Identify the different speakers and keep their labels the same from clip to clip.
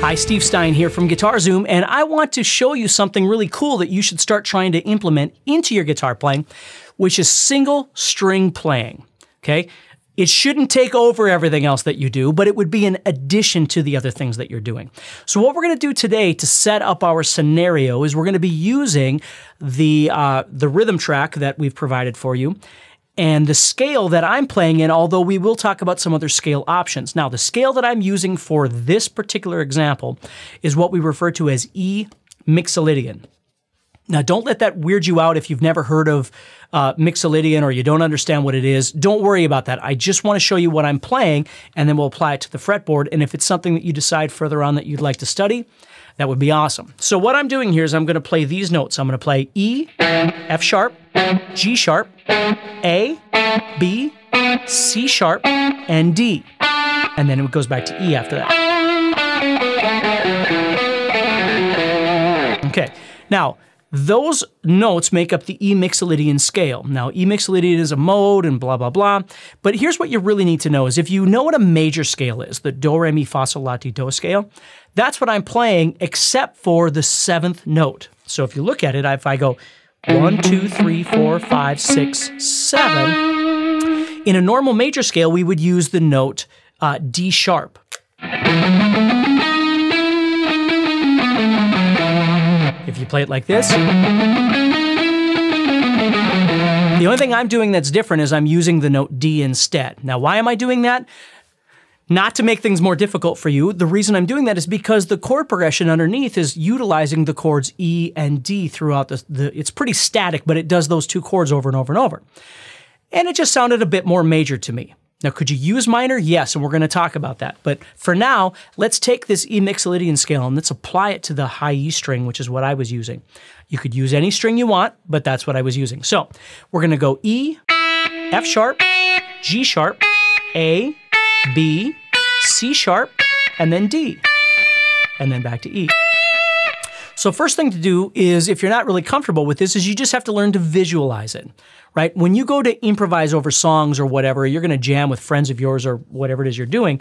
Speaker 1: Hi, Steve Stine here from Guitar Zoom, and I want to show you something really cool that you should start trying to implement into your guitar playing, which is single string playing, okay? It shouldn't take over everything else that you do, but it would be an addition to the other things that you're doing. So what we're gonna do today to set up our scenario is we're gonna be using the rhythm track that we've provided for you, and the scale that I'm playing in, although we will talk about some other scale options. Now, the scale that I'm using for this particular example is what we refer to as E Mixolydian. Now, don't let that weird you out if you've never heard of Mixolydian or you don't understand what it is. Don't worry about that. I just want to show you what I'm playing, and then we'll apply it to the fretboard. And if it's something that you decide further on that you'd like to study, that would be awesome. So what I'm doing here is I'm going to play these notes. I'm going to play E, F sharp, G sharp, A, B, C sharp, and D. And then it goes back to E after that. Okay, now those notes make up the E Mixolydian scale. Now, E Mixolydian is a mode and blah, blah, blah. But here's what you really need to know is if you know what a major scale is, the do, re, mi, fa, sol, la, ti, do scale, that's what I'm playing except for the 7th note. So if you look at it, if I go 1, 2, 3, 4, 5, 6, 7, in a normal major scale, we would use the note D sharp. If you play it like this, the only thing I'm doing that's different is I'm using the note D instead. Now, why am I doing that? Not to make things more difficult for you. The reason I'm doing that is because the chord progression underneath is utilizing the chords E and D throughout it's pretty static, but it does those two chords over and over and over. And it just sounded a bit more major to me. Now, could you use minor? Yes, and we're going to talk about that. But for now, let's take this E Mixolydian scale and let's apply it to the high E string, which is what I was using. You could use any string you want, but that's what I was using. So we're going to go E, F sharp, G sharp, A, B, C sharp, and then D, and then back to E. So first thing to do is, if you're not really comfortable with this, is you just have to learn to visualize it, right? When you go to improvise over songs or whatever, you're going to jam with friends of yours or whatever it is you're doing,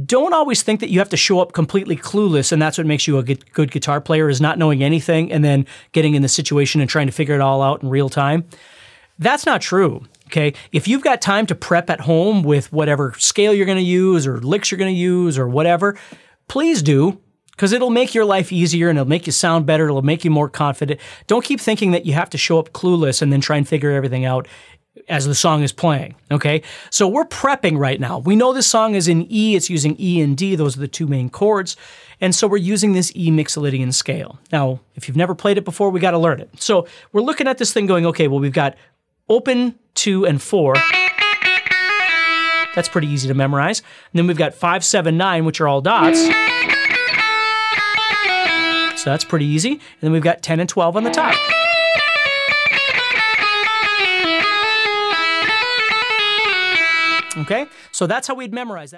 Speaker 1: don't always think that you have to show up completely clueless and that's what makes you a good guitar player, is not knowing anything and then getting in the situation and trying to figure it all out in real time. That's not true. Okay, if you've got time to prep at home with whatever scale you're going to use or licks you're going to use or whatever, please do, because it'll make your life easier and it'll make you sound better. It'll make you more confident. Don't keep thinking that you have to show up clueless and then try and figure everything out as the song is playing, okay? So we're prepping right now. We know this song is in E. It's using E and D. Those are the two main chords. And so we're using this E Mixolydian scale. Now, if you've never played it before, we got to learn it. So we're looking at this thing going, okay, well, we've got open, 2, and 4. That's pretty easy to memorize. And then we've got 5, 7, 9, which are all dots. So that's pretty easy. And then we've got 10 and 12 on the top. Okay, so that's how we'd memorize that.